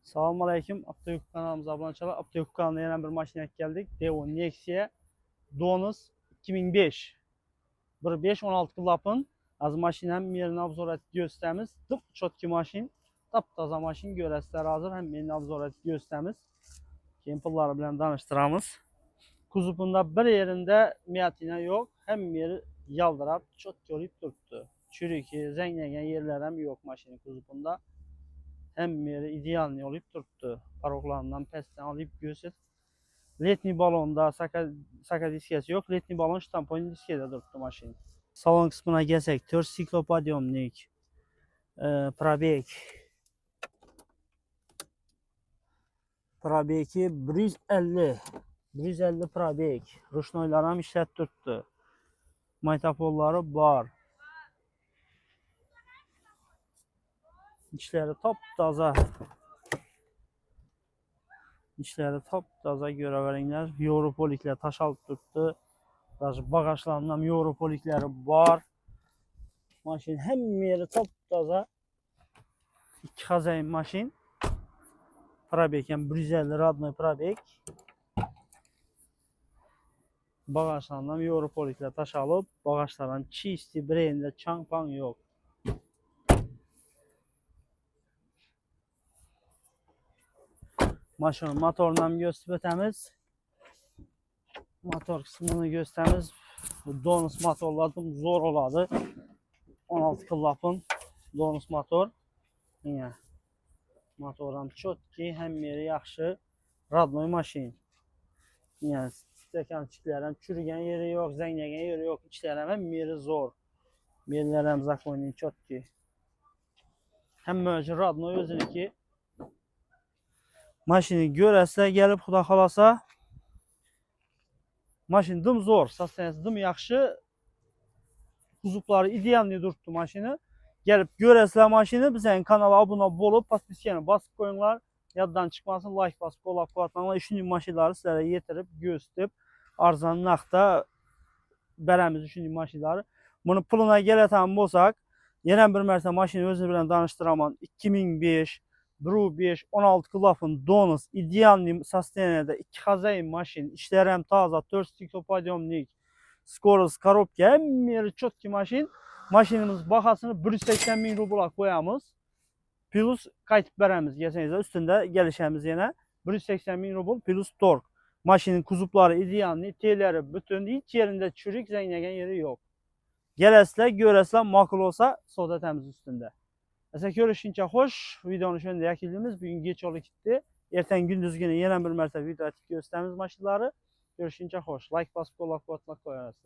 Selamun Aleyküm. Aptayuk kanalımıza abone olun. Aptayuk kanalına yeni bir maşinaya geldik. Devo Nexia Donus 2005. 1.5 16 klapın. Az maşinin yerini abzorat gösterimiz. Tıp çotki maşin. Taptaza maşin görəslər hazır. Hem yerini abzorat gösterimiz. Keyin pulları bilen danıştıramız. Kuzupunda bir yerinde miyatine yok. Hem yeri yaldırap çotki oluyup durdu. Çürük, zengegen yerler hem yok maşinin kuzupunda. Hem yeri ideal oluyup durdu. Paroklarından pesten alıp göster. Letni balonda saka diskesi yok. Letni balon ştamponi diskede durdu maşin. Salon kısmına gelsek 4 siklopodyomnik. Probek. Probeki 150. 150 probek. Ruşnoylarım işlet durdu. Maytapolları var. İçleri taptaza. İçleri taptaza görəvəringlər. Europoliklər taş alıb durdu. Bagajlarından Europolikləri var. Maşin hem yeri taptaza. 2 xazayın maşin. Probek, yani 150 radnoy probek. Bagajlarından Europoliklər taş alıb. Bagajlardan çisti, bireyinde çangpan yok. Maşının motorundan gösterimiz. Motor kısmını gösterimiz. Bu Donus motorladım zor oladı. 16 klapın Donus motor. Yine motordan çok ki hem yeri yaxşı. Radnoy maşin. Yine stekançiklərəm çürüyen yeri yok, zəngləgən yeri yok. İçlərəm hem yeri zor. Yerlərəm zakoynin çok ki. Hem mövcud radnoy özünü ki. Maşini görəsə gelip xuda xalasa. Maşin dım zor, sastaniyası dım yaxşı. Kuzupları ideal durdu maşini. Gelip görəsələr maşini bizden kanala abone olup podpiskeni basıp koyunlar. Yaddan çıkmasın, like basıp olaq atmanlar. Üçüncü maşinləri sizlərə yetirib, gösterib arzanın axta bərəmiz üçüncü maşinləri. Bunu puluna gələtən bolsaq, yenə bir mərtə maşini özünü bilən danışdıraman 2005 1.5 16 klapın Donus ideal sastaniyada 2 xazayın maşin, işlərəm taza, 4 siklopodyomnik, skoros, korobka, hem yeri çok ki maşin. Maşinimiz bahasını 180 bin rubla koyamız. Plus kayıt veremiz geçenizde üstünde gelişemiz yine 180 bin rubl plus tork. Maşinin kuzupları ideal, teleri bütün hiç yerinde çürük zengegen yeri yok. Gelesle göresle makul olsa soda temiz üstünde. Mesela görüşünce hoş videonun şöyle yakildimiz bugün geç olup gitti. Erten gündüz günü yine bir mertebe video açıp gösterimiz maşinları. Görüşünce hoş. Like basıp koyarız.